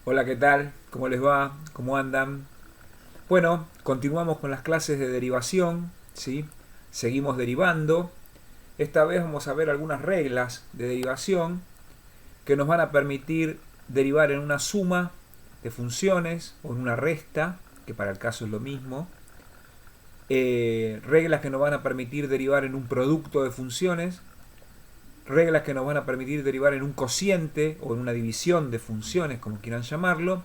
Hola, ¿qué tal? ¿Cómo les va? ¿Cómo andan? Bueno, continuamos con las clases de derivación, ¿sí? Seguimos derivando. Esta vez vamos a ver algunas reglas de derivación que nos van a permitir derivar en una suma de funciones o en una resta, que para el caso es lo mismo. Reglas que nos van a permitir derivar en un producto de funciones. Reglas que nos van a permitir derivar en un cociente o en una división de funciones, como quieran llamarlo.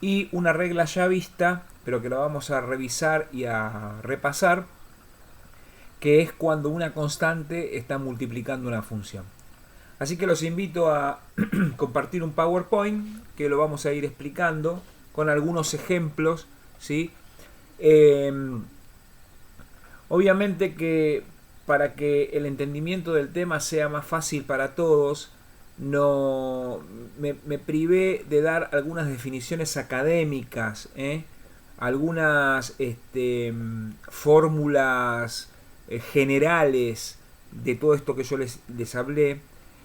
Y una regla ya vista, pero que la vamos a revisar y a repasar, que es cuando una constante está multiplicando una función. Así que los invito a compartir un PowerPoint que lo vamos a ir explicando con algunos ejemplos, ¿sí? Eh, Obviamente que para que el entendimiento del tema sea más fácil para todos, no me privé de dar algunas definiciones académicas, algunas fórmulas generales de todo esto que yo les hablé,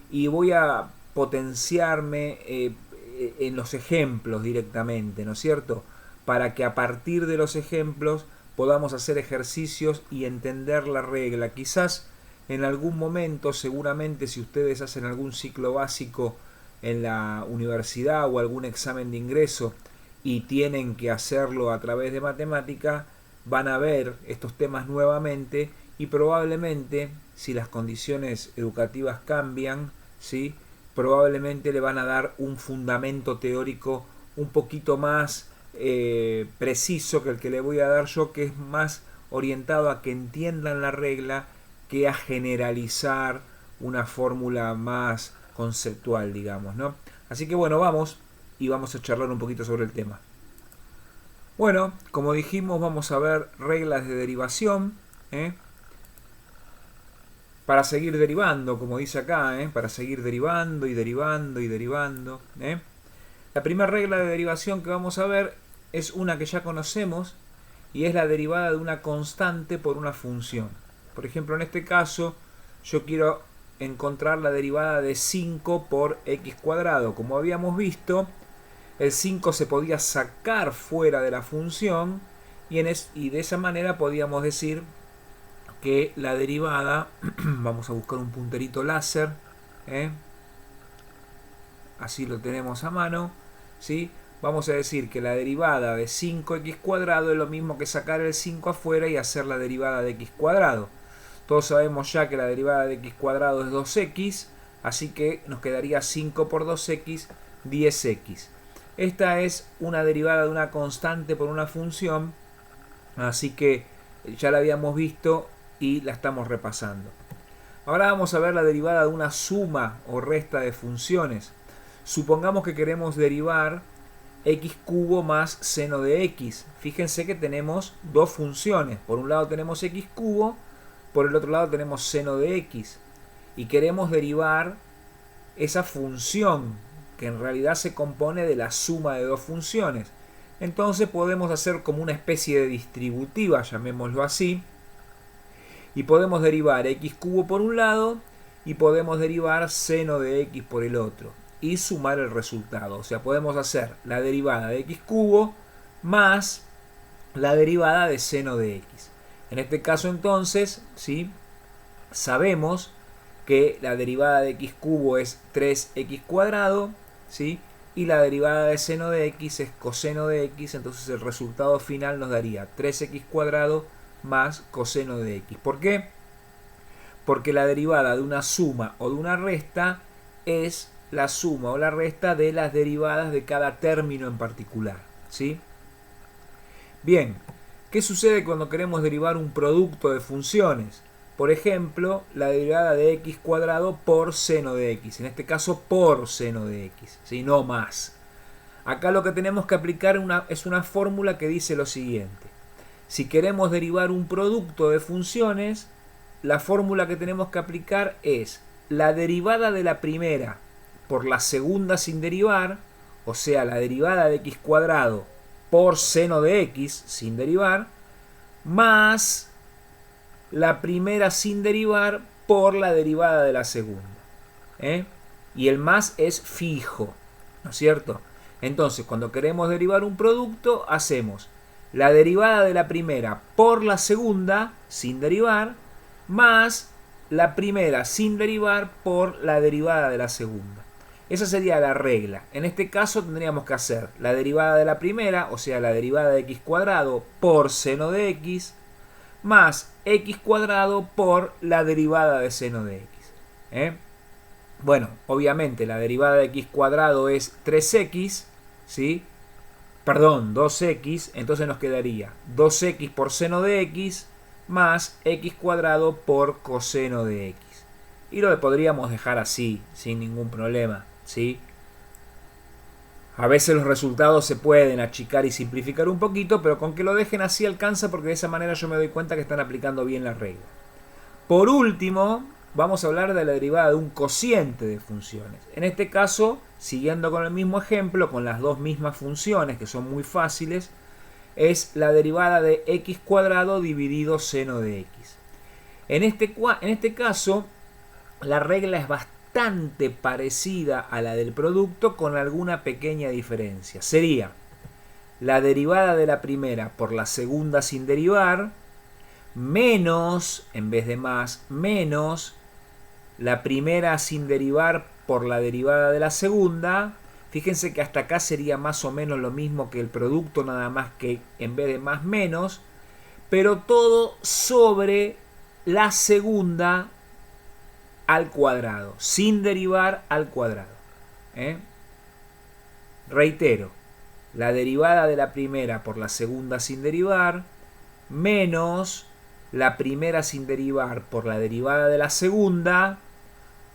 y voy a potenciarme en los ejemplos directamente, ¿no es cierto? Para que a partir de los ejemplos podamos hacer ejercicios y entender la regla. Quizás en algún momento, seguramente si ustedes hacen algún ciclo básico en la universidad o algún examen de ingreso y tienen que hacerlo a través de matemática, van a ver estos temas nuevamente y probablemente, si las condiciones educativas cambian, ¿sí? Probablemente le van a dar un fundamento teórico un poquito más preciso que el que le voy a dar yo, que es más orientado a que entiendan la regla que a generalizar una fórmula más conceptual, digamos, ¿no? Así que bueno, vamos y vamos a charlar un poquito sobre el tema. Bueno, como dijimos, vamos a ver reglas de derivación, ¿eh? Para seguir derivando, como dice acá, para seguir derivando y derivando y derivando. La primera regla de derivación que vamos a ver es una que ya conocemos y es la derivada de una constante por una función. Por ejemplo, en este caso yo quiero encontrar la derivada de 5 por x cuadrado. Como habíamos visto, el 5 se podía sacar fuera de la función y de esa manera podíamos decir que la derivada, vamos a buscar un punterito láser, así lo tenemos a mano, ¿sí? Vamos a decir que la derivada de 5x cuadrado es lo mismo que sacar el 5 afuera y hacer la derivada de x cuadrado. Todos sabemos ya que la derivada de x cuadrado es 2x, así que nos quedaría 5 por 2x, 10x. Esta es una derivada de una constante por una función, así que ya la habíamos visto y la estamos repasando. Ahora vamos a ver la derivada de una suma o resta de funciones. Supongamos que queremos derivar x cubo más seno de x. Fíjense que tenemos dos funciones. Por un lado tenemos x cubo, por el otro lado tenemos seno de x. Y queremos derivar esa función, que en realidad se compone de la suma de dos funciones. Entonces podemos hacer como una especie de distributiva, llamémoslo así, y podemos derivar x cubo por un lado y podemos derivar seno de x por el otro y sumar el resultado. O sea, podemos hacer la derivada de x cubo más la derivada de seno de x. En este caso entonces, ¿sí? Sabemos que la derivada de x cubo es 3x cuadrado, ¿sí? Y la derivada de seno de x es coseno de x, entonces el resultado final nos daría 3x cuadrado más coseno de x. ¿Por qué? Porque la derivada de una suma o de una resta es la suma o la resta de las derivadas de cada término en particular, ¿sí? Bien, ¿qué sucede cuando queremos derivar un producto de funciones? Por ejemplo, la derivada de x cuadrado por seno de x, en este caso por seno de x, ¿sí? No más. Acá lo que tenemos que aplicar es una fórmula que dice lo siguiente. Si queremos derivar un producto de funciones, la fórmula que tenemos que aplicar es la derivada de la primera por la segunda sin derivar, o sea, la derivada de x cuadrado por seno de x sin derivar, más la primera sin derivar por la derivada de la segunda. Y el más es fijo, ¿no es cierto? Entonces, cuando queremos derivar un producto, hacemos la derivada de la primera por la segunda, sin derivar, más la primera sin derivar por la derivada de la segunda. Esa sería la regla. En este caso tendríamos que hacer la derivada de la primera, o sea, la derivada de x cuadrado por seno de x, más x cuadrado por la derivada de seno de x. Bueno, obviamente la derivada de x cuadrado es 3x, ¿sí? Perdón, 2x, entonces nos quedaría 2x por seno de x más x cuadrado por coseno de x. Y lo podríamos dejar así, sin ningún problema, ¿sí? A veces los resultados se pueden achicar y simplificar un poquito, pero con que lo dejen así alcanza, porque de esa manera yo me doy cuenta que están aplicando bien la regla. Por último, vamos a hablar de la derivada de un cociente de funciones. En este caso, siguiendo con el mismo ejemplo, con las dos mismas funciones que son muy fáciles, es la derivada de x cuadrado dividido seno de x. En este caso, la regla es bastante parecida a la del producto, con alguna pequeña diferencia. Sería la derivada de la primera por la segunda sin derivar, menos, en vez de más, menos la primera sin derivar por la derivada de la segunda. Fíjense que hasta acá sería más o menos lo mismo que el producto, nada más que en vez de más, menos, pero todo sobre la segunda al cuadrado, sin derivar al cuadrado. Reitero, la derivada de la primera por la segunda sin derivar, menos la primera sin derivar por la derivada de la segunda,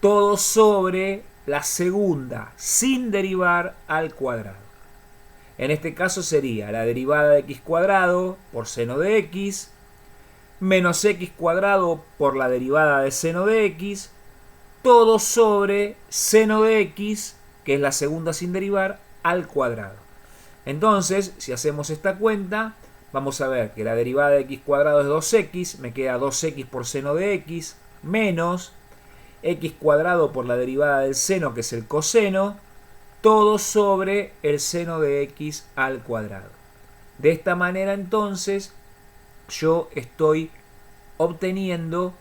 todo sobre la segunda sin derivar al cuadrado. En este caso sería la derivada de x cuadrado por seno de x, menos x cuadrado por la derivada de seno de x, todo sobre seno de x, que es la segunda sin derivar, al cuadrado. Entonces, si hacemos esta cuenta, vamos a ver que la derivada de x cuadrado es 2x, me queda 2x por seno de x, menos x cuadrado por la derivada del seno, que es el coseno, todo sobre el seno de x al cuadrado. De esta manera, entonces, yo estoy obteniendo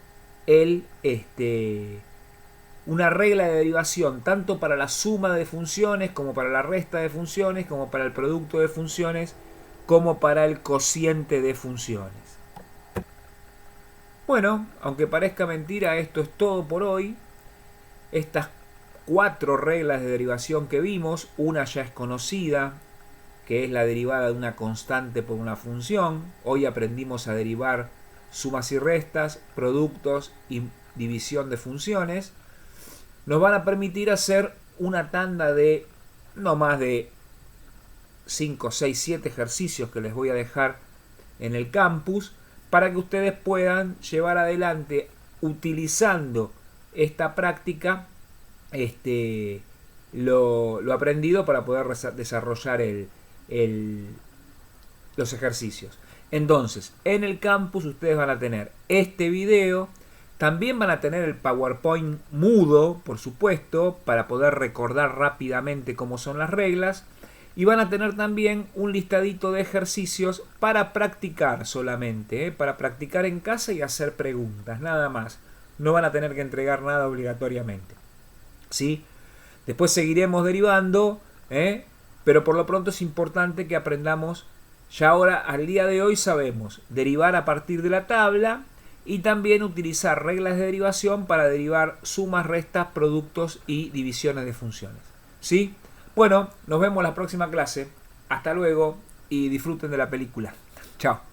una regla de derivación tanto para la suma de funciones, como para la resta de funciones, como para el producto de funciones, como para el cociente de funciones. Bueno, aunque parezca mentira, esto es todo por hoy. Estas 4 reglas de derivación que vimos, una ya es conocida, que es la derivada de una constante por una función. Hoy aprendimos a derivar sumas y restas, productos y división de funciones. Nos van a permitir hacer una tanda de no más de 5, 6, 7 ejercicios que les voy a dejar en el campus, para que ustedes puedan llevar adelante, utilizando esta práctica, lo aprendido, para poder desarrollar los ejercicios. Entonces, en el campus ustedes van a tener este video, también van a tener el PowerPoint mudo, por supuesto, para poder recordar rápidamente cómo son las reglas. Y van a tener también un listadito de ejercicios para practicar solamente, para practicar en casa y hacer preguntas, nada más. No van a tener que entregar nada obligatoriamente, ¿sí? Después seguiremos derivando, pero por lo pronto es importante que aprendamos. Ya ahora, al día de hoy, sabemos derivar a partir de la tabla y también utilizar reglas de derivación para derivar sumas, restas, productos y divisiones de funciones, ¿sí? Bueno, nos vemos en la próxima clase. Hasta luego y disfruten de la película. Chao.